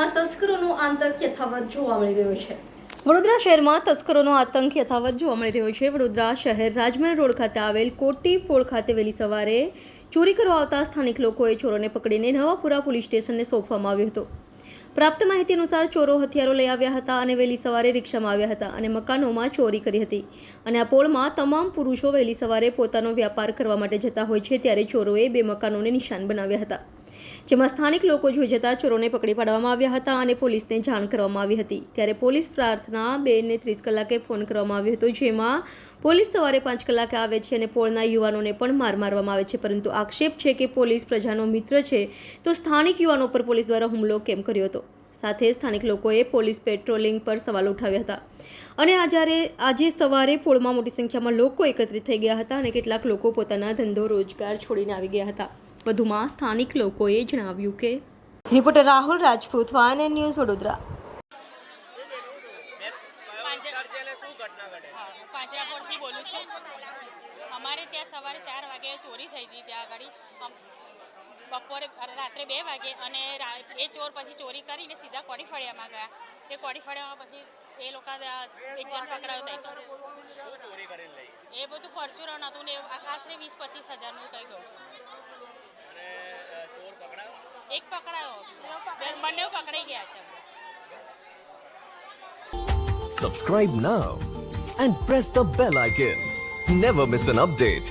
શહેરમાં તસ્કરોનો આતંક યથાવત જોવા મળી રહ્યો છે। વડોદરા શહેરમાં તસ્કરોનો આતંક યથાવત જોવા મળી રહ્યો છે। વડોદરા શહેર રાજમહેલ રોડ ખાતે આવેલ કોટી પોળ ખાતે વહેલી સવારે ચોરી કરવા આવતા સ્થાનિક લોકોએ ચોરોને પકડીને નવાપુરા પોલીસ સ્ટેશનને સોંપવામાં આવ્યો હતો। પ્રાપ્ત માહિતી અનુસાર ચોરો હથિયારો લઈ આવ્યા હતા અને વહેલી સવારે રિક્ષામાં આવ્યા હતા અને મકાનોમાં ચોરી કરી હતી અને આ પોળમાં તમામ પુરુષો વહેલી સવારે પોતાનો વ્યાપાર કરવા માટે જતા હોય છે ત્યારે ચોરોએ બે મકાનોને નિશાન બનાવ્યા હતા, જેમાં સ્થાનિક લોકો જોઈ જતા ચોરોને પકડી પાડવામાં આવ્યા હતા અને પોલીસને જાણ કરવામાં આવી હતી। ત્યારે પોલીસ પ્રાર્થના 2:30 કલાકે ફોન કરવામાં આવ્યો હતો, જેમાં પોલીસ સવારે 5 કલાકે આવે છે અને પોળના યુવાનોને પણ માર મારવામાં આવે છે, પરંતુ આક્ષેપ છે કે પોલીસ પ્રજાનો મિત્ર છે તો સ્થાનિક યુવાનો પર પોલીસ દ્વારા હુમલો કેમ કર્યો હતો। સાથે સ્થાનિક લોકોએ પોલીસ પેટ્રોલિંગ પર સવાલ ઉઠાવ્યા હતા અને આજે સવારે પોળમાં મોટી સંખ્યામાં લોકો એકત્રિત થઈ ગયા હતા અને કેટલાક લોકો પોતાના ધંધો રોજગાર છોડીને આવી ગયા હતા। વધુમાં સ્થાનિક લોકોએ જણાવ્યું કે રિપોર્ટર રાહુલ રાજપૂત વાયન ન્યૂઝ વડોદરા। પાંજરાપોળથી બોલું છું। અમારે ત્યાં સવારે 4 વાગે ચોરી થઈ હતી। ત્યાં આગળ બપોરે રાત્રે 2 વાગે અને એ ચોર પછી ચોરી કરીને સીધા કોડીફળિયામાં ગયા। તે કોડીફળિયામાં પછી એ લોકો એક જણ પકડાયો હતો। એ બધું પરચુરણ હતું ને આશરે 20-25 હજારનું કંઈ ગયું। એક પકડાયો, બંને પકડાઈ ગયા છે। Subscribe now and press the bell icon. Never miss an update.